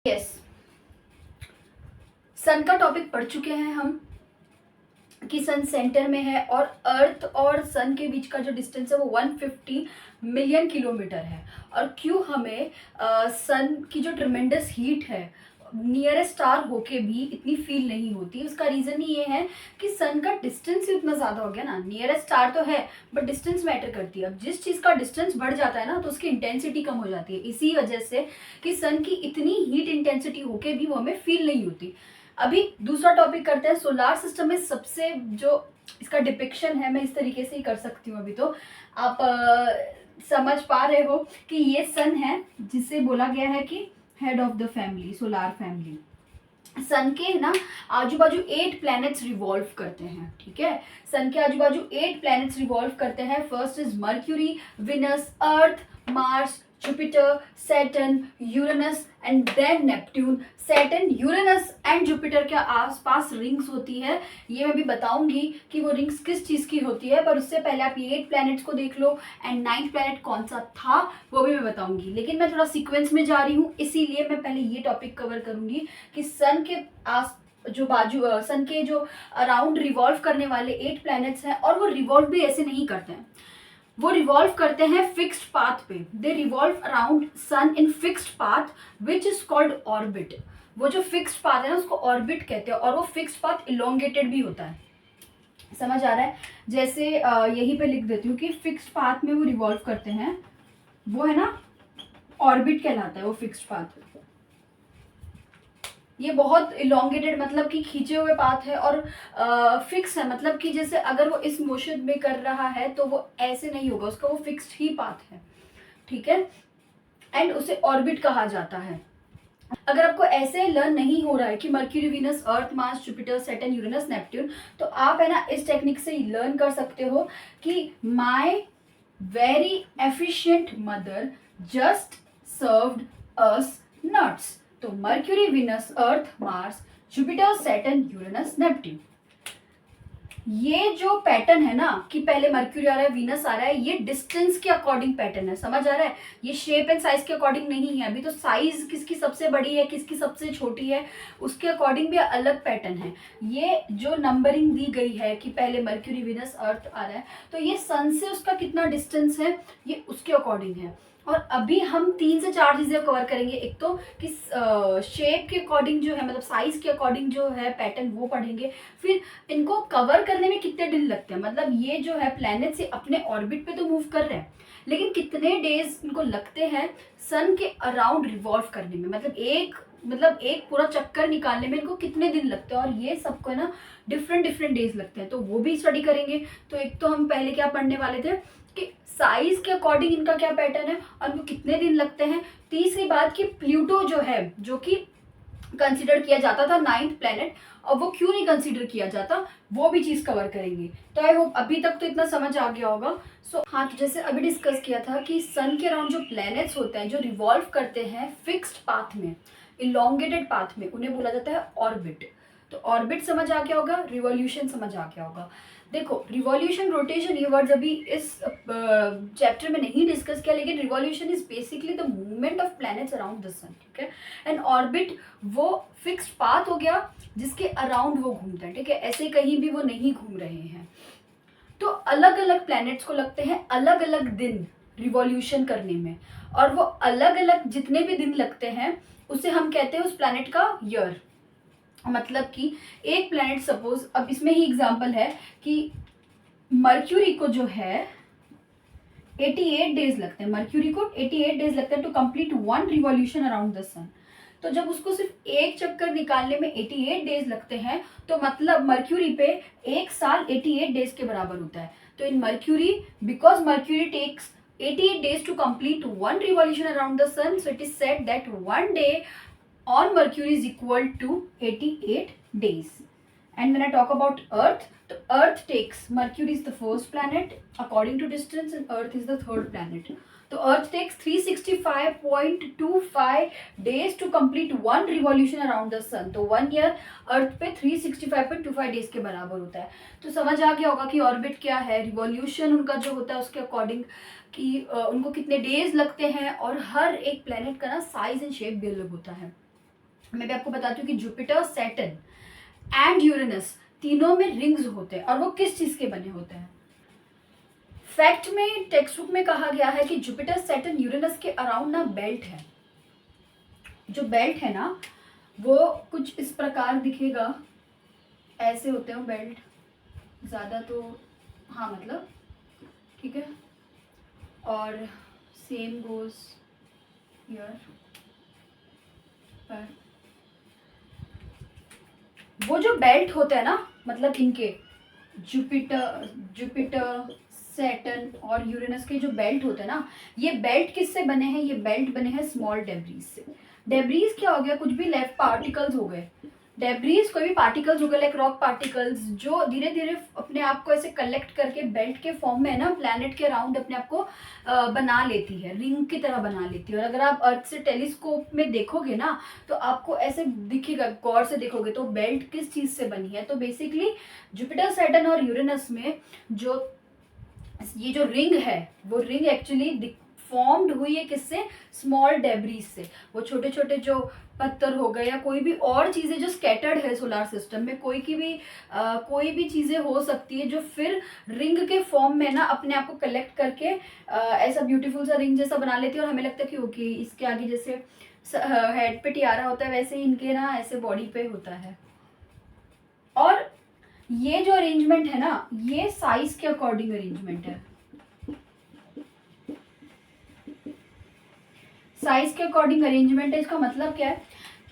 Yes, सन का topic पढ़ चुके हैं हम कि सन सेंटर में है और अर्थ और सन के बीच का जो डिस्टेंस है वो 150 मिलियन किलोमीटर है। और क्यों हमें सन की जो ट्रमेंडस हीट है नियरेस्ट स्टार होके भी इतनी फील नहीं होती, उसका रीज़न ही ये है कि सन का डिस्टेंस ही उतना ज़्यादा हो गया ना। नियरेस्ट स्टार तो है बट डिस्टेंस मैटर करती है। अब जिस चीज़ का डिस्टेंस बढ़ जाता है ना तो उसकी इंटेंसिटी कम हो जाती है, इसी वजह से कि सन की इतनी हीट इंटेंसिटी होके भी वो हमें फील नहीं होती। अभी दूसरा टॉपिक करते हैं। सोलार सिस्टम में सबसे जो इसका डिपिक्शन है, मैं इस तरीके से ही कर सकती हूँ। अभी तो आप समझ पा रहे हो कि ये सन है जिसे बोला गया है कि head of the family, solar family. Sun के ना आजू बाजू 8 प्लैनेट्स रिवॉल्व करते हैं, ठीक है। सन के आजू बाजू 8 प्लैनेट्स रिवॉल्व करते हैं। First is Mercury, Venus, Earth, Mars, Jupiter, Saturn, Uranus and then Neptune. Saturn, Uranus and Jupiter के आसपास रिंग्स होती है। ये मैं भी बताऊंगी कि वो रिंग्स किस चीज़ की होती है, पर उससे पहले आप ये 8 प्लैनेट्स को देख लो एंड 9th प्लैनेट कौन सा था वो भी मैं बताऊंगी। लेकिन मैं थोड़ा सीक्वेंस में जा रही हूँ, इसीलिए मैं पहले ये टॉपिक कवर करूंगी कि सन के आस जो बाजू सन के जो अराउंड रिवॉल्व करने वाले 8 प्लैनेट्स हैं, और वो रिवॉल्व भी ऐसे नहीं करते हैं, वो रिवॉल्व करते हैं फिक्स्ड पाथ पे। They revolve around sun in fixed path which is called orbit. वो जो फिक्स्ड पाथ है ना उसको ऑर्बिट कहते हैं, और वो फिक्स्ड पाथ इलोंगेटेड भी होता है। समझ आ रहा है? जैसे यहीं पे लिख देती हूँ कि फिक्स्ड पाथ में वो रिवॉल्व करते हैं, वो है ना ऑर्बिट कहलाता है वो फिक्स्ड पाथ। ये बहुत इलोंगेटेड मतलब कि खींचे हुए पाथ है, और फिक्स है मतलब कि जैसे अगर वो इस मोशन में कर रहा है तो वो ऐसे नहीं होगा, उसका वो फिक्स्ड ही पाथ है, ठीक है। एंड उसे ऑर्बिट कहा जाता है। अगर आपको ऐसे लर्न नहीं हो रहा है कि Mercury, Venus, Earth, Mars, Jupiter, Saturn, Uranus, Neptune, तो आप है ना इस टेक्निक से लर्न कर सकते हो कि my very efficient mother just served us nuts. तो Mercury, Venus, Earth, Mars, Jupiter, Saturn, Uranus, Neptune, ये जो पैटर्न है ना कि पहले मर्क्यूरी आ रहा है, वीनस आ रहा है, ये डिस्टेंस के अकॉर्डिंग पैटर्न है। समझ आ रहा है? ये शेप एंड साइज के अकॉर्डिंग नहीं है। अभी तो साइज किसकी सबसे बड़ी है, किसकी सबसे छोटी है, उसके अकॉर्डिंग भी अलग पैटर्न है। ये जो नंबरिंग दी गई है कि पहले मर्क्यूरी, वीनस, अर्थ आ रहा है, तो ये सन से उसका कितना डिस्टेंस है ये उसके अकॉर्डिंग है। और अभी हम 3 से 4 चीजें कवर करेंगे। एक तो कि शेप के अकॉर्डिंग जो है, मतलब साइज के अकॉर्डिंग जो है पैटर्न, वो पढ़ेंगे। फिर इनको कवर करने में कितने दिन लगते हैं, मतलब ये जो है प्लैनेट से अपने ऑर्बिट पे तो मूव कर रहे हैं, लेकिन कितने डेज इनको लगते हैं सन के अराउंड रिवॉल्व करने में, मतलब एक पूरा चक्कर निकालने में इनको कितने दिन लगते हैं, और ये सबको ना डिफरेंट डिफरेंट डेज लगते हैं, तो वो भी स्टडी करेंगे। तो एक तो हम पहले क्या पढ़ने वाले थे कि साइज के अकॉर्डिंग इनका क्या पैटर्न है और इनको कितने दिन लगते हैं। तीसरी बात कि प्लूटो जो है, जो कि कंसिडर किया जाता था 9th प्लेनेट, और वो क्यों नहीं कंसिडर किया जाता, वो भी चीज कवर करेंगे। तो आई होप अभी तक तो इतना समझ आ गया होगा। हाँ, तो जैसे अभी डिस्कस किया था कि सन के अराउंड जो प्लैनेट्स होते हैं जो रिवॉल्व करते हैं फिक्स्ड पाथ में, इलोंगेटेड पाथ में, उन्हें बोला जाता है ऑर्बिट। तो ऑर्बिट समझ आ गया होगा, रिवॉल्यूशन समझ आ गया होगा। देखो, रिवॉल्यूशन, रोटेशन, ये वर्ड्स अभी इस चैप्टर में नहीं डिस्कस किया, लेकिन revolution is basically the movement of planets around the sun, ठीक है। एंड ऑर्बिट वो फिक्स्ड पाथ हो गया जिसके अराउंड वो घूमता है, ठीक है। ऐसे कहीं भी वो नहीं घूम रहे हैं। तो अलग अलग प्लैनेट्स को लगते हैं अलग अलग दिन रिवॉल्यूशन करने में, और वो अलग अलग जितने भी दिन लगते हैं उसे हम कहते हैं उस प्लैनेट का ईयर। मतलब कि एक प्लैनेट, सपोज अब इसमें ही एग्जांपल है कि मर्क्यूरी को जो है 88 डेज लगते हैं, मर्क्यूरी को 88 डेज लगते हैं to complete 1 revolution around the sun. तो जब उसको सिर्फ एक चक्कर निकालने में 88 डेज लगते हैं, तो मतलब मर्क्यूरी पे एक साल 88 डेज के बराबर होता है। तो in Mercury, because Mercury takes 88 days to complete 1 revolution around the sun, so it is said that 1 day on Mercury is equal to 88 days. And when I talk about Earth, the Earth takes, Mercury is the first planet according to distance and Earth is the third planet. So Earth takes 365.25 days to complete 1 revolution around the sun. तो 1 year Earth पे 365.25 days के बराबर होता है। तो समझ आ गया होगा कि ऑर्बिट क्या है, रिवॉल्यूशन उनका जो होता है उसके अकॉर्डिंग कि उनको कितने डेज लगते हैं, और हर एक प्लेनेट का ना साइज एंड शेप भी अलग होता है। मैं भी आपको बताती हूँ कि जुपिटर, सैटर्न एंड यूरेनस तीनों में रिंग्स होते हैं, और वो किस चीज के बने होते हैं। फैक्ट में टेक्स्ट बुक में कहा गया है कि जुपिटर, सैटर्न, यूरेनस के अराउंड ना बेल्ट है। जो बेल्ट है ना वो कुछ इस प्रकार दिखेगा, ऐसे होते हैं बेल्ट ज़्यादा तो, हाँ मतलब ठीक है। और सेम गोज हियर, पर वो जो बेल्ट होते हैं ना, मतलब इनके जुपिटर सैटर्न और यूरेनस के जो बेल्ट होते हैं ना, ये बेल्ट किससे बने हैं? ये बेल्ट बने हैं स्मॉल डेब्रीज से। डेब्रीज क्या हो गया? कुछ भी लेफ्ट पार्टिकल्स हो गए। डेब्रीज कोई भी पार्टिकल्स हो गए, लाइक रॉक पार्टिकल्स, जो धीरे धीरे अपने आप को ऐसे कलेक्ट करके बेल्ट के फॉर्म में ना प्लैनेट के अराउंड अपने आप को बना लेती है, रिंग की तरह बना लेती है। और अगर आप अर्थ से टेलीस्कोप में देखोगे ना तो आपको ऐसे दिखेगा, गौर से देखोगे तो बेल्ट किस चीज से बनी है। तो बेसिकली जुपिटर, सैटर्न और यूरेनस में जो ये जो रिंग है वो रिंग एक्चुअली फॉर्म्ड हुई है किससे? स्मॉल डेब्रीज से। वो छोटे छोटे जो पत्थर हो गए या कोई भी और चीजें जो स्कैटर्ड है सोलार सिस्टम में, कोई भी चीजें हो सकती है जो फिर रिंग के फॉर्म में ना अपने आप को कलेक्ट करके ऐसा ब्यूटीफुल सा रिंग जैसा बना लेती है। और हमें लगता है कि ओके इसके आगे जैसे हेड पे टियारा होता है वैसे ही इनके ना ऐसे बॉडी पे होता है। और ये जो अरेंजमेंट है ना ये साइज के अकॉर्डिंग अरेंजमेंट है। साइज के अकॉर्डिंग अरेंजमेंट है, इसका मतलब क्या है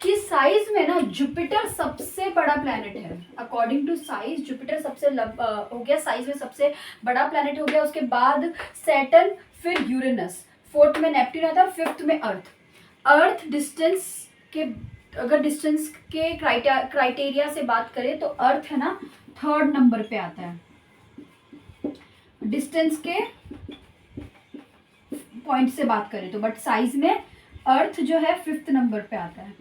कि साइज में ना जुपिटर सबसे बड़ा प्लैनेट है। अकॉर्डिंग टू साइज जुपिटर सबसे हो गया, साइज में सबसे बड़ा प्लैनेट हो गया। उसके बाद सैटर्न, फिर यूरेनस, फोर्थ में नेपट्टून आता है, फिफ्थ में अर्थ। अर्थ डिस्टेंस के, अगर डिस्टेंस के क्राइटेरिया से बात करें तो अर्थ है ना थर्ड नंबर पे आता है डिस्टेंस के पॉइंट से बात करें तो, बट साइज में अर्थ जो है फिफ्थ नंबर पे आता है,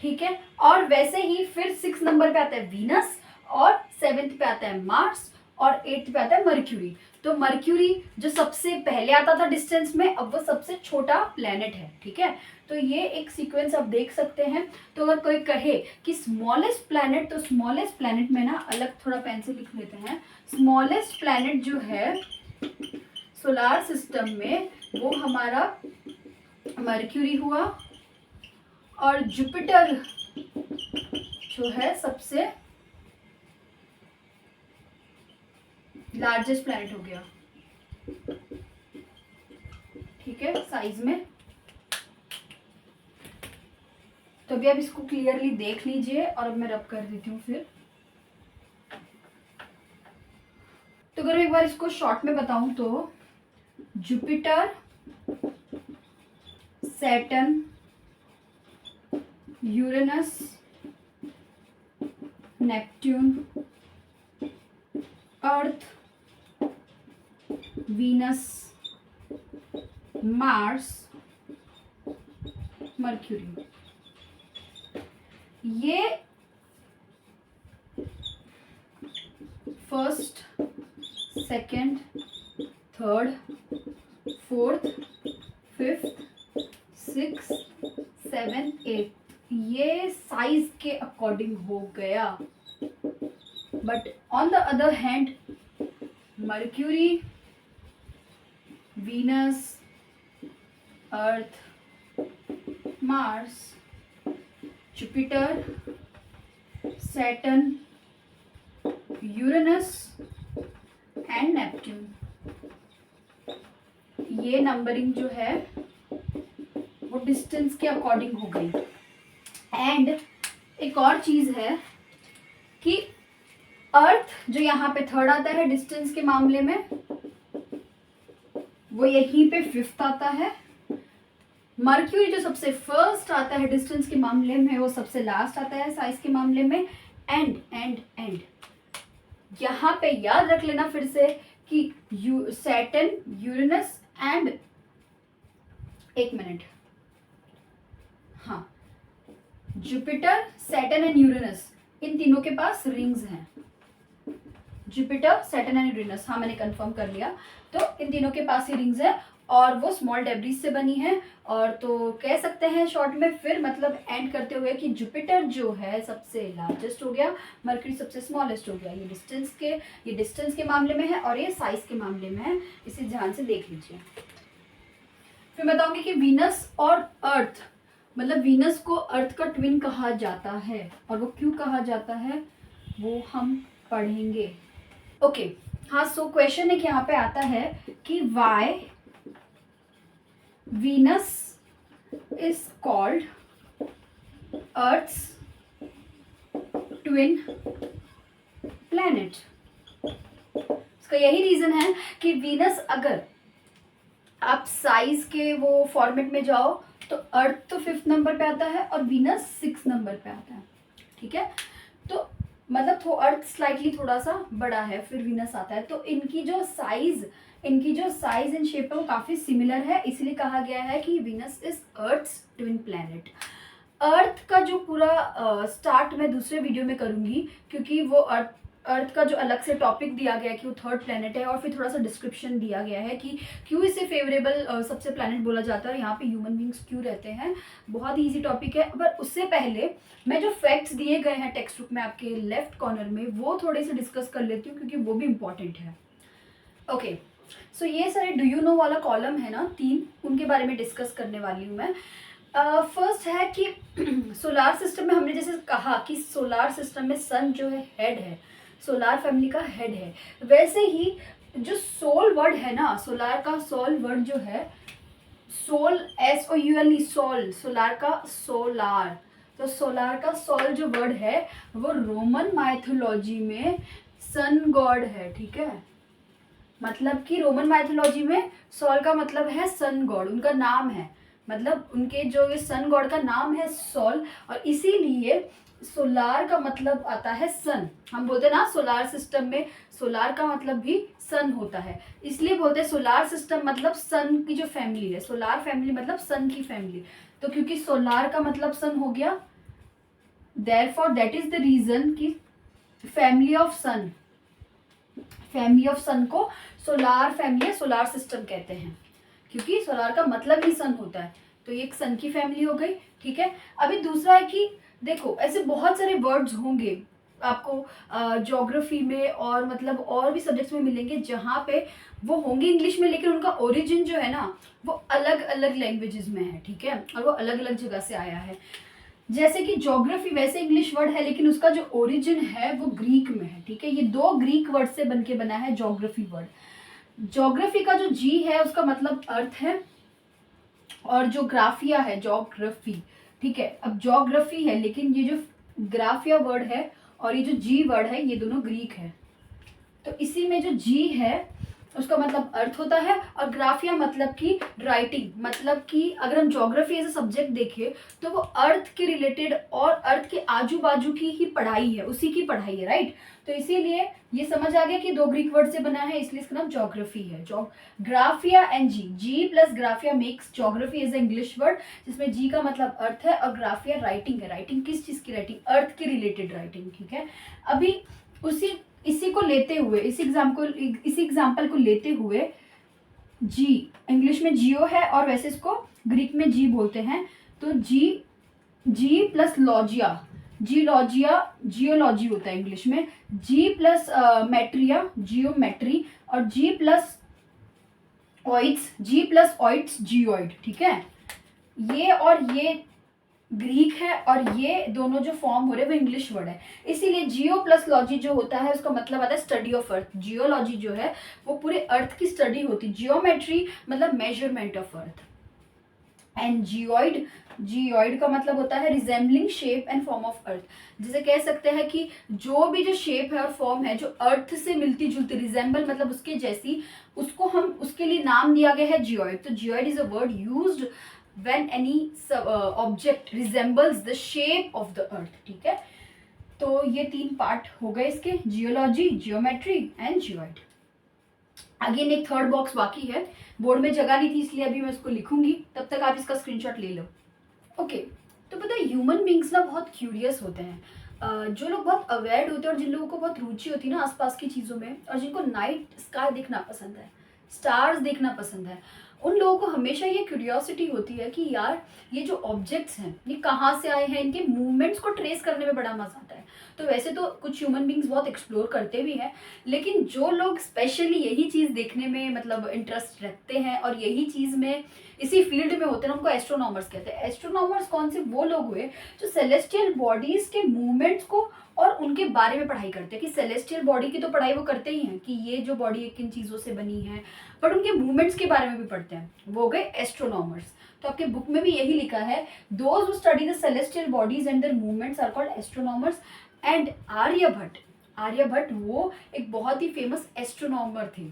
ठीक है। और वैसे ही फिर 6 नंबर पे आता है वीनस, और 7th पे आता है मार्स, और 8th पे आता है मर्क्यूरी। तो मर्क्यूरी जो सबसे पहले आता था डिस्टेंस में, अब वो सबसे छोटा प्लेनेट है, ठीक है। तो ये एक सीक्वेंस आप देख सकते हैं। तो अगर कोई कहे कि स्मॉलेस्ट प्लैनेट, तो स्मॉलेस्ट प्लैनेट में ना अलग थोड़ा पेन से लिख लेते हैं। स्मॉलेस्ट प्लैनेट जो है सोलार सिस्टम में वो हमारा मर्क्यूरी हुआ, और जुपिटर जो है सबसे लार्जेस्ट प्लैनेट हो गया, ठीक है, साइज में। तो अभी आप इसको क्लियरली देख लीजिए, और अब मैं रब कर देती हूँ फिर। तो अगर एक बार इसको शॉर्ट में बताऊं तो जुपिटर, सैटर्न, यूरेनस, नेपट्टून, अर्थ, वीनस, मार्स, मर्क्यूरी, ये first, second, third, fourth, fifth, 6, 7, 8 ये साइज के अकॉर्डिंग हो गया। But on the other hand mercury, Venus, Earth, Mars, Jupiter, Saturn, Uranus and Neptune, ये नंबरिंग जो है वो डिस्टेंस के अकॉर्डिंग हो गई। एंड एक और चीज है कि अर्थ जो यहाँ पे थर्ड आता है डिस्टेंस के मामले में, वो यहीं पे फिफ्थ आता है। मर्क्यूरी जो सबसे फर्स्ट आता है डिस्टेंस के मामले में, वो सबसे लास्ट आता है साइज के मामले में। एंड यहाँ पे याद रख लेना फिर से कि सैटर्न, यूरेनस एंड, एक मिनट, हाँ, जुपिटर, सैटर्न एंड यूरेनस, इन तीनों के पास रिंग्स हैं। जुपिटर, सैटर्न एंड यूरेनस, हाँ मैंने कंफर्म कर लिया। तो इन तीनों के पास ही रिंग्स है। और वो स्मॉल डेब्रीज से बनी है। और तो कह सकते हैं शॉर्ट में फिर मतलब एंड करते हुए कि जुपिटर जो है सबसे लार्जेस्ट हो गया, मरकरी सबसे स्मॉलेस्ट हो गया। ये डिस्टेंस के मामले में है और ये साइज के मामले में है, इसे ध्यान से देख लीजिए। फिर बताऊंगी कि वीनस और अर्थ, मतलब वीनस को अर्थ का ट्विन कहा जाता है और वो क्यों कहा जाता है वो हम पढ़ेंगे। ओके हाँ, सो क्वेश्चन एक यहाँ पे आता है कि why Venus is called Earth's twin planet. इसका यही रीजन है कि वीनस अगर आप साइज के वो फॉर्मेट में जाओ तो अर्थ तो 5th नंबर पे आता है और वीनस 6th नंबर पे आता है, ठीक है। तो मतलब तो अर्थ स्लाइटली थोड़ा सा बड़ा है, फिर वीनस आता है। तो इनकी जो साइज एंड शेप है वो काफ़ी सिमिलर है, इसलिए कहा गया है कि Venus is Earth's twin planet. Earth का जो पूरा स्टार्ट मैं दूसरे वीडियो में करूँगी, क्योंकि वो अर्थ का जो अलग से टॉपिक दिया गया है कि वो 3rd प्लैनेट है, और फिर थोड़ा सा डिस्क्रिप्शन दिया गया है कि क्यों इसे फेवरेबल सबसे प्लैनेट बोला जाता है, यहाँ पे ह्यूमन बींग्स क्यों रहते हैं। बहुत ही ईजी टॉपिक है। पर उससे पहले मैं जो फैक्ट्स दिए गए हैं टेक्स्ट बुक में आपके लेफ्ट कॉर्नर में, वो थोड़े से डिस्कस कर लेती हूँ क्योंकि वो भी इम्पॉर्टेंट है। ओके सो ये सारे डू यू नो वाला कॉलम है ना 3, उनके बारे में डिस्कस करने वाली हूँ मैं। फर्स्ट है कि सोलार सिस्टम में हमने जैसे कहा कि सोलार सिस्टम में सन जो है हेड है, सोलार फैमिली का हेड है, वैसे ही जो सोल वर्ड है ना, सोलार का सोल वर्ड जो है, सोल SOUL सोल, सोलार का सोलार, तो सोलार का सोल जो वर्ड है वो रोमन माइथोलॉजी में सन गॉड है, ठीक है। मतलब कि रोमन माइथोलॉजी में सोल का मतलब है सन गॉड, उनका नाम है, मतलब उनके जो ये सन गॉड का नाम है सोल, और इसीलिए सोलार का मतलब आता है सन। हम बोलते हैं ना सोलार सिस्टम में सोलार का मतलब भी सन होता है, इसलिए बोलते हैं सोलार सिस्टम मतलब सन की जो फैमिली है, सोलार फैमिली मतलब सन की फैमिली। तो क्योंकि सोलार का मतलब सन हो गया, therefore that is the reason कि फैमिली ऑफ सन को सोलार फैमिली या सोलार सिस्टम कहते हैं, क्योंकि सोलार का मतलब ही सन होता है। तो ये एक सन की फैमिली हो गई, ठीक है। अभी दूसरा है कि देखो ऐसे बहुत सारे वर्ड्स होंगे आपको ज्योग्राफी में और मतलब और भी सब्जेक्ट्स में मिलेंगे जहाँ पे वो होंगे इंग्लिश में, लेकिन उनका ओरिजिन जो है ना वो अलग अलग लैंग्वेजेस में है, ठीक है, और वो अलग अलग जगह से आया है। जैसे कि ज्योग्राफी वैसे इंग्लिश वर्ड है, लेकिन उसका जो ओरिजिन है वो ग्रीक में है, ठीक है। ये 2 ग्रीक वर्ड से बनके बना है ज्योग्राफी वर्ड। ज्योग्राफी का जो जी है उसका मतलब अर्थ है, और जो ग्राफिया है ज्योग्राफी, ठीक है। अब ज्योग्राफी है, लेकिन ये जो ग्राफिया वर्ड है और ये जो जी वर्ड है ये दोनों ग्रीक है। तो इसी में जो जी है उसका मतलब अर्थ होता है, और ग्राफिया मतलब कि राइटिंग, मतलब कि अगर हम ज्योग्राफी एज ए सब्जेक्ट देखें तो वो अर्थ के रिलेटेड और अर्थ के आजू बाजू की ही पढ़ाई है, उसी की पढ़ाई है, राइट। तो इसीलिए ये समझ आ गया कि 2 ग्रीक वर्ड से बना है, इसलिए इसका नाम ज्योग्राफी है। Graphia and ge plus graphia makes geography as a English word, जिसमें जी का मतलब अर्थ है और ग्राफिया राइटिंग है। राइटिंग किस चीज़ की राइटिंग? अर्थ के रिलेटेड राइटिंग, ठीक है। अभी इसी को लेते हुए, इसी एग्जाम्पल को लेते हुए, जी इंग्लिश में जियो है और वैसे इसको ग्रीक में जी बोलते हैं। तो जी प्लस लॉजिया, जियोलॉजी होता है इंग्लिश में। जी प्लस मैट्रिया, जियोमेट्री, और जी प्लस ऑइट्स जियोइड, ठीक है। ये और ये ग्रीक है और ये दोनों जो फॉर्म हो रहे हैं वो इंग्लिश वर्ड है, इसीलिए जियो प्लस लॉजी जो होता है उसका मतलब आता है स्टडी ऑफ अर्थ। जियोलॉजी जो है वो पूरे अर्थ की स्टडी होती है, जियोमेट्री मतलब measurement of earth, and geoid का मतलब होता है resembling shape and form of earth. जैसे कह सकते हैं कि जो भी जो शेप है और फॉर्म है जो अर्थ से मिलती जुलती, रिजेंबल मतलब उसके जैसी, उसको हम उसके लिए नाम दिया गया है जियोइड। तो geoid is a word used when any object resembles the shape of the earth, ठीक है। तो ये 3 पार्ट हो गए इसके, geology, geometry and geoid. Again एक 3rd बॉक्स बाकी है, बोर्ड में जगह नहीं थी इसलिए अभी मैं उसको लिखूंगी, तब तक आप इसका स्क्रीनशॉट ले लो। ओके तो पता है ह्यूमन बींग्स ना बहुत क्यूरियस होते हैं। जो लोग बहुत अवेयर होते हैं और जिन लोगों को बहुत रुचि होती है ना आसपास की चीज़ों में, और जिनको नाइट स्काई देखना पसंद है, स्टार्स देखना पसंद है, उन लोगों को हमेशा ये क्यूरियोसिटी होती है कि यार ये जो ऑब्जेक्ट्स हैं ये कहाँ से आए हैं, इनके मूवमेंट्स को ट्रेस करने में बड़ा मजा आता है। तो वैसे तो कुछ ह्यूमन बींग्स बहुत एक्सप्लोर करते भी हैं, लेकिन जो लोग स्पेशली यही चीज़ देखने में मतलब इंटरेस्ट रखते हैं और यही चीज़ में इसी फील्ड में होते हैं, उनको एस्ट्रोनॉमर्स कहते हैं। एस्ट्रोनॉमर्स कौन से? वो लोग हुए जो सेलेस्टियल बॉडीज के मूवमेंट्स को और उनके बारे में पढ़ाई करते हैं। कि सेलेस्टियल बॉडी की तो पढ़ाई वो करते ही हैं कि ये जो बॉडी किन चीज़ों से बनी है, बट उनके मूवमेंट्स के बारे में भी पढ़ते हैं, वो हो गए एस्ट्रोनॉमर्स। तो आपके बुक में भी यही लिखा है, those who study the celestial bodies and their movements are called astronomers. And Aryabhata वो एक बहुत ही फेमस एस्ट्रोनॉमर थे।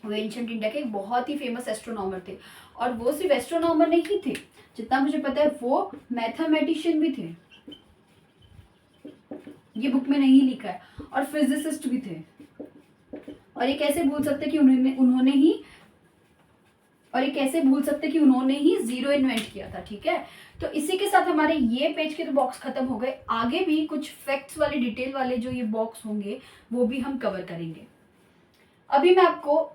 वो एंशिएंट इंडिया के एक बहुत ही फेमस एस्ट्रोनॉमर थे, और वो सिर्फ एस्ट्रोनॉमर नहीं थे, जितना मुझे पता है वो मैथमेटिशियन भी थे, ये बुक में नहीं लिखा है, और फिजिसिस्ट भी थे। और ये कैसे भूल सकते कि उन्होंने ही जीरो इन्वेंट किया था। ठीक है, तो इसी के साथ हमारे ये पेज के तो बॉक्स खत्म हो गए। आगे भी कुछ फैक्ट्स वाले, डिटेल वाले जो ये बॉक्स होंगे वो भी हम कवर करेंगे। अभी मैं आपको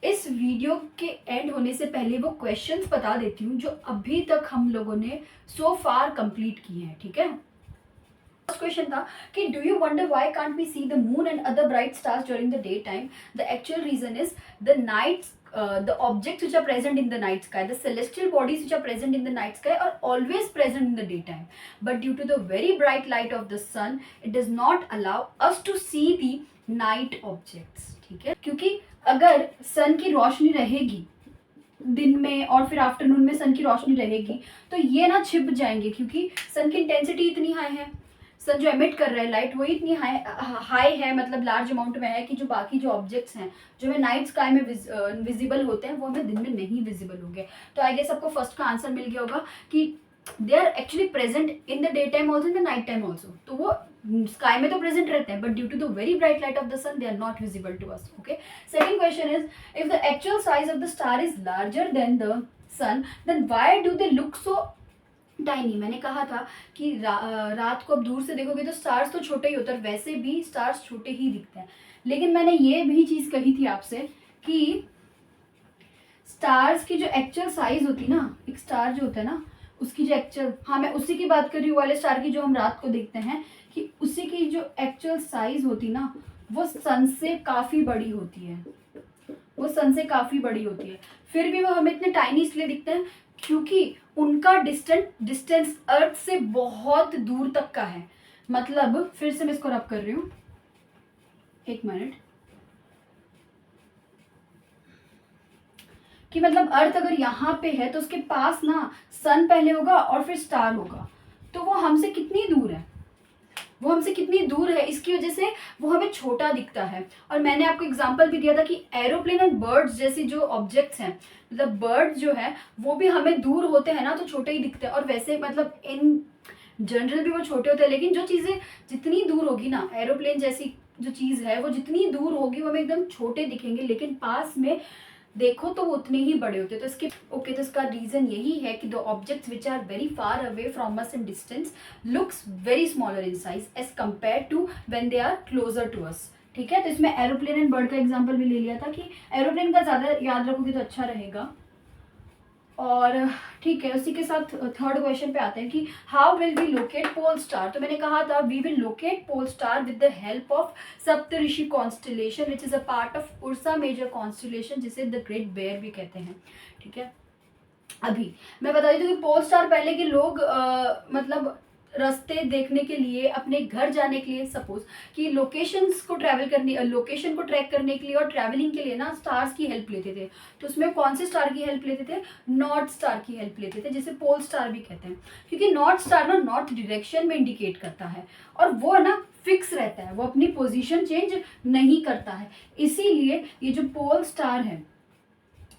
इस वीडियो के एंड होने से पहले वो क्वेश्चंस बता देती हूँ जो अभी तक हम लोगों ने सो फार कंप्लीट किए हैं। ठीक है, फर्स्ट क्वेश्चन था कि do you wonder why can't we see the moon and other bright stars during the day time? The actual reason is the objects which are present in the night sky, the celestial bodies which are present in the night sky are always present in the daytime, but due to the very bright light of the sun it does not allow us to see the night objects. ठीक है, क्योंकि अगर सन की रोशनी रहेगी दिन में और फिर आफ्टरनून में सन की रोशनी रहेगी तो ये ना छिप जाएंगे, क्योंकि सन की इंटेंसिटी इतनी हाई है, सन जो एमिट कर रहा है लाइट वो इतनी हाई है, मतलब लार्ज अमाउंट में है कि जो बाकी जो ऑब्जेक्ट्स हैं जो हमें नाइट स्काई में विजिबल होते हैं वो हमें दिन में नहीं विजिबल होंगे। तो आई गेस आपको फर्स्ट का आंसर मिल गया होगा कि they are actually present in the day time also, in the night time also. तो वो स्काई में तो प्रेजेंट रहते हैं, but due to the very bright light of the sun they are not visible to us. Okay, second question is, if the actual size of the star is larger than the sun then why do they look so tiny? मैंने कहा था कि रात को अब दूर से देखोगे तो स्टार्स तो छोटे ही होते हैं, वैसे भी स्टार्स छोटे ही दिखते हैं, लेकिन मैंने ये भी चीज़ कही थी आपसे कि स्टार्स की जो एक्चुअल साइज होती है ना, एक स्टार जो होता है ना उसकी जो एक्चुअल, हाँ मैं उसी की बात कर रही हूँ वाले स्टार की जो हम रात को देखते हैं, कि उसी की जो एक्चुअल साइज होती ना वो सन से काफ़ी बड़ी होती है, वो सन से काफ़ी बड़ी होती है। फिर भी वो हमें इतने टाइनी इसलिए दिखते हैं क्योंकि उनका डिस्टेंस अर्थ से बहुत दूर तक का है। मतलब फिर से मैं इसको रब कर रही हूँ, एक मिनट, कि मतलब अर्थ अगर यहाँ पे है तो उसके पास ना सन पहले होगा और फिर स्टार होगा, तो वो हमसे कितनी दूर है, वो हमसे कितनी दूर है, इसकी वजह से वो हमें छोटा दिखता है। और मैंने आपको एग्जांपल भी दिया था कि एरोप्लेन एंड बर्ड्स जैसी जो ऑब्जेक्ट्स हैं, मतलब बर्ड्स जो है वो भी हमें दूर होते हैं ना तो छोटे ही दिखते हैं, और वैसे मतलब इन जनरल भी वो छोटे होते हैं, लेकिन जो चीज़ें जितनी दूर होगी ना, एरोप्लेन जैसी जो चीज़ है वो जितनी दूर होगी वो हमें एकदम छोटे दिखेंगे, लेकिन पास में देखो तो वो उतने ही बड़े होते हैं। तो इसके तो इसका रीजन यही है कि the objects which are very far away from us in distance looks very smaller in size as compare to when they are closer to us. ठीक है, तो इसमें एरोप्लेन एंड बर्ड का एग्जांपल भी ले लिया था कि एरोप्लेन का ज़्यादा याद रखोगे तो अच्छा रहेगा। और ठीक है, उसी के साथ थर्ड क्वेश्चन पे आते हैं कि how will we locate pole star? तो मैंने कहा था we will locate pole star with the help of Saptarishi constellation which is a part of Ursa Major constellation, जिसे द ग्रेट बेयर भी कहते हैं। ठीक है, अभी मैं बता देती हूँ कि पोल स्टार पहले के लोग मतलब रास्ते देखने के लिए, अपने घर जाने के लिए, सपोज कि लोकेशंस को ट्रैवल करने, लोकेशन को ट्रैक करने के लिए और ट्रैवलिंग के लिए ना स्टार्स की हेल्प लेते थे। तो उसमें कौन से स्टार की हेल्प लेते थे? नॉर्थ स्टार की हेल्प लेते थे, जिसे पोल स्टार भी कहते हैं, क्योंकि नॉर्थ स्टार ना नॉर्थ डायरेक्शन में इंडिकेट करता है और वो ना फिक्स रहता है, वो अपनी पोजिशन चेंज नहीं करता है। इसीलिए ये जो पोल स्टार है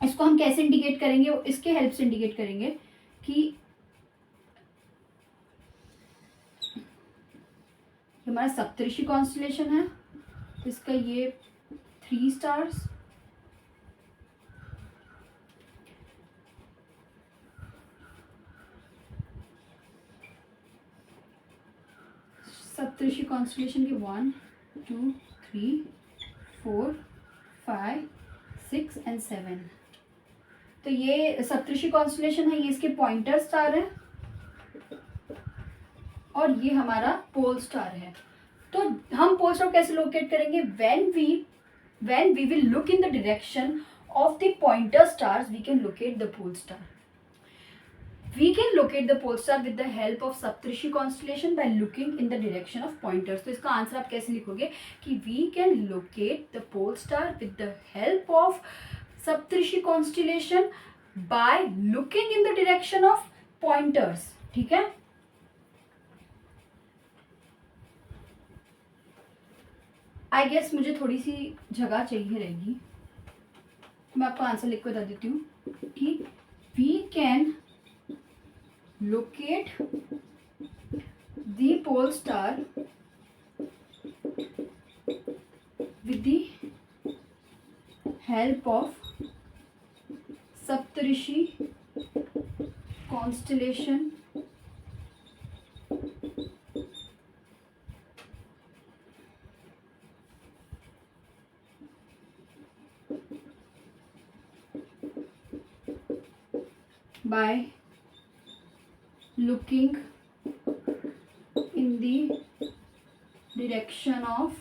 इसको हम कैसे इंडिकेट करेंगे? इसके हेल्प से इंडिकेट करेंगे कि हमारा सप्तऋषि कॉन्स्टलेशन है, इसका ये 3 स्टार्स, सप्तऋषि कॉन्स्टलेशन के 1 2 3 4 5 6 एंड 7। तो तो ये सप्तऋषि कॉन्स्टलेशन है, ये इसके पॉइंटर स्टार है और ये हमारा पोल स्टार है। तो हम पोल स्टार कैसे लोकेट करेंगे? when we will look in the direction of the pointer stars, we can locate the pole star. We can locate the pole star with the help of Saptarishi constellation by looking in the direction of pointers. तो इसका answer आप कैसे लिखोगे कि we can locate the pole star with the help of Saptarishi constellation by looking in the direction of pointers. ठीक है, I guess मुझे थोड़ी सी जगह चाहिए रहेगी, मैं आपको आंसर लिख के बता देती हूँ कि we can locate the pole star with the help of Saptarishi constellation by looking in the direction of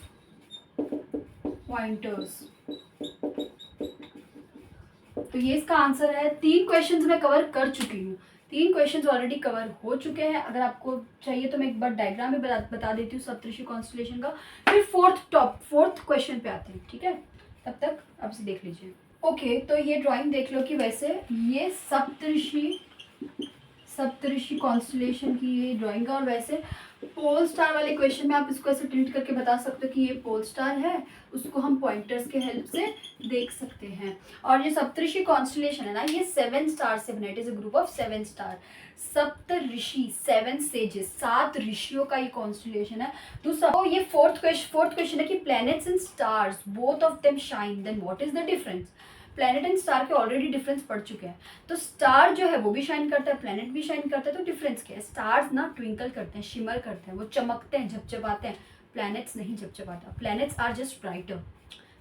pointers. तो ये इसका आंसर है। 3 क्वेश्चंस मैं कवर कर चुकी हूँ, 3 क्वेश्चंस ऑलरेडी कवर हो चुके हैं। अगर आपको चाहिए तो मैं एक बार डायग्राम में बता देती हूँ सप्तऋषि कॉन्स्टलेशन का, फिर फोर्थ क्वेश्चन पे आते हैं। ठीक है, तब तक आप इसे देख लीजिए। ओके, तो ये ड्राइंग देख लो कि वैसे ये सप्तऋषि कॉन्स्टलेशन की ये ड्राइंग है, और वैसे पोल स्टार वाले क्वेश्चन में आप इसको ऐसे टिल्ट करके बता सकते हो कि ये पोल स्टार है, उसको हम पॉइंटर्स के हेल्प से देख सकते हैं। और ये सप्तऋषि कॉन्स्टलेशन है ना, ये 7 स्टार से बना, it is a group of 7 star. Saptarishi 7 sages, 7 ऋषियों का ये कॉन्स्टलेशन है। तो ये फोर्थ क्वेश्चन है कि planets and stars both of them shine, then what is the difference? Planet and star के ऑलरेडी डिफरेंस पढ़ चुके हैं। तो स्टार जो है वो भी शाइन करता है, प्लैनेट भी शाइन करता है, तो डिफरेंस क्या है? स्टार्स ना ट्विंकल करते हैं, शिमर करते हैं, वो चमकते हैं, झपझपाते हैं। प्लैनेट्स नहीं झपझपाता। Planets are just brighter,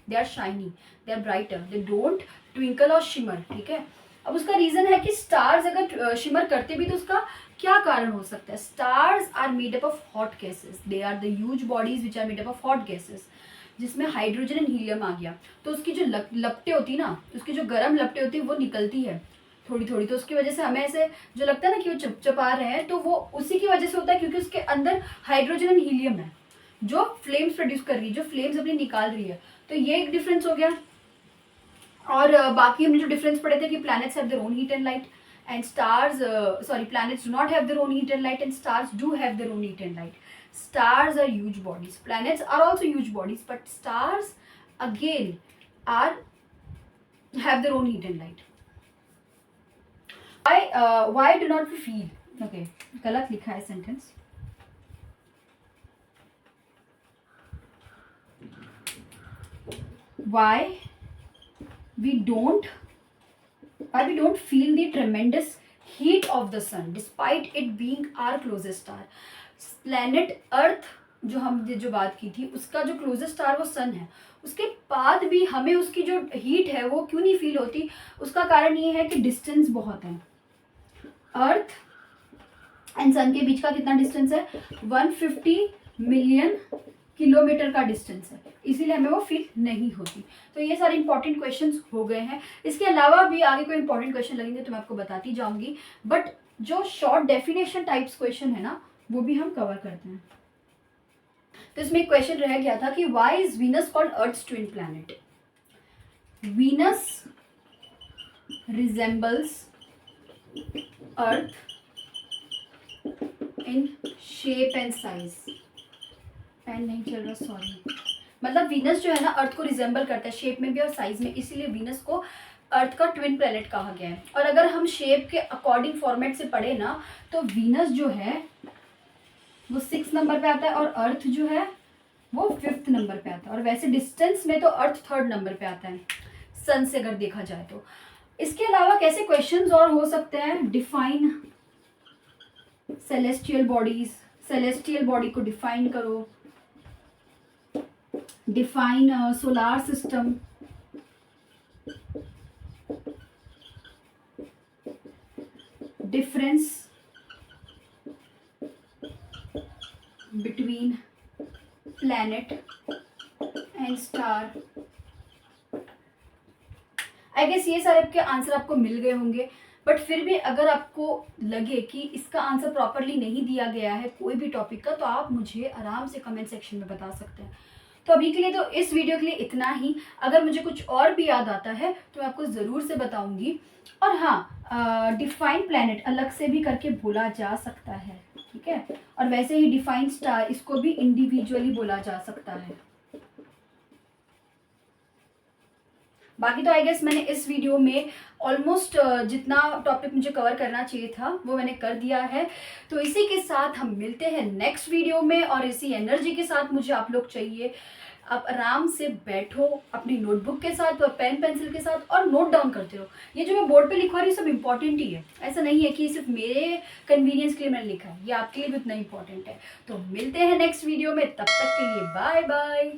they are shiny, they are brighter, they don't twinkle और शिमर। ठीक है, अब उसका रीजन है कि स्टार्स अगर शिमर करते भी तो उसका क्या कारण हो सकता है? Stars are made up of hot gases, they are the huge bodies which are made up of hot gases, जिसमें हाइड्रोजन एंड हीलियम आ गया। तो उसकी जो लपटें होती है ना, उसकी जो गर्म लपटें होती है वो निकलती है थोड़ी थोड़ी, तो उसकी वजह से हमें ऐसे जो लगता है ना कि वो चपचपा रहे हैं, तो वो उसी की वजह से होता है क्योंकि उसके अंदर हाइड्रोजन एंड हीलियम है जो फ्लेम्स प्रोड्यूस कर रही है, जो फ्लेम्स अपनी निकाल रही है। तो ये एक डिफरेंस हो गया। और बाकी हमने जो डिफरेंस पढ़े थे कि planets have their own heat and light and stars, planets do not have their own heat and light and stars do have their own heat and light. Stars are huge bodies, planets are also huge bodies, but stars again have their own heat and light. Why do not we feel? Okay, गलत लिखा है sentence. Why we don't feel the tremendous heat of the sun despite it being our closest star. Planet Earth जो बात की थी, उसका जो closest star वो सन है, उसके बाद भी हमें उसकी जो हीट है वो क्यों नहीं फील होती? उसका कारण ये है कि डिस्टेंस बहुत है। अर्थ एंड सन के बीच का कितना डिस्टेंस है? 150 मिलियन किलोमीटर का डिस्टेंस है, इसीलिए हमें वो फील नहीं होती। तो ये सारे इंपॉर्टेंट क्वेश्चंस हो गए हैं। इसके अलावा भी आगे कोई इंपॉर्टेंट क्वेश्चन लगेंगे तो मैं आपको बताती जाऊंगी, बट जो शॉर्ट डेफिनेशन टाइप्स क्वेश्चन है ना, वो भी हम कवर करते हैं। तो इसमें एक क्वेश्चन रह गया था कि why is Venus called Earth's twin planet? Venus resembles earth in shape and size. Pen नहीं चल रहा, सॉरी। मतलब वीनस जो है ना, अर्थ को रिजेंबल करता है शेप में भी और साइज में, इसीलिए वीनस को अर्थ का ट्विन प्लैनेट कहा गया है। और अगर हम शेप के अकॉर्डिंग फॉर्मेट से पढ़े ना, तो वीनस जो है वो 6 नंबर पे आता है और अर्थ जो है वो 5th नंबर पे आता है। और वैसे डिस्टेंस में तो अर्थ 3rd नंबर पे आता है सन से अगर देखा जाए तो। इसके अलावा कैसे क्वेश्चंस और हो सकते हैं? Define celestial bodies, celestial body को डिफाइन करो। Define solar system, difference between planet and star. I guess ये सारे आपके आंसर आपको मिल गए होंगे, बट फिर भी अगर आपको लगे कि इसका आंसर प्रॉपरली नहीं दिया गया है कोई भी टॉपिक का, तो आप मुझे आराम से कमेंट सेक्शन में बता सकते हैं। तो अभी के लिए तो इस वीडियो के लिए इतना ही। अगर मुझे कुछ और भी याद आता है तो मैं आपको ज़रूर से बताऊंगी। और हाँ, डिफाइन प्लैनेट अलग से भी करके बोला जा सकता है, ठीक है। और वैसे ही डिफाइन स्टार, इसको भी इंडिविजुअली बोला जा सकता है। बाकी तो आई गेस मैंने इस वीडियो में ऑलमोस्ट जितना टॉपिक मुझे कवर करना चाहिए था वो मैंने कर दिया है। तो इसी के साथ हम मिलते हैं नेक्स्ट वीडियो में, और इसी एनर्जी के साथ मुझे आप लोग चाहिए। आप आराम से बैठो अपनी नोटबुक के साथ और पेन पेंसिल के साथ और नोट डाउन करते रहो। ये जो मैं बोर्ड पे लिखवा रही हूँ सब इंपॉर्टेंट ही है, ऐसा नहीं है कि सिर्फ मेरे कन्वीनियंस के लिए मैंने लिखा है, ये आपके लिए भी उतना इंपॉर्टेंट है। तो मिलते हैं नेक्स्ट वीडियो में, तब तक के लिए बाय बाय।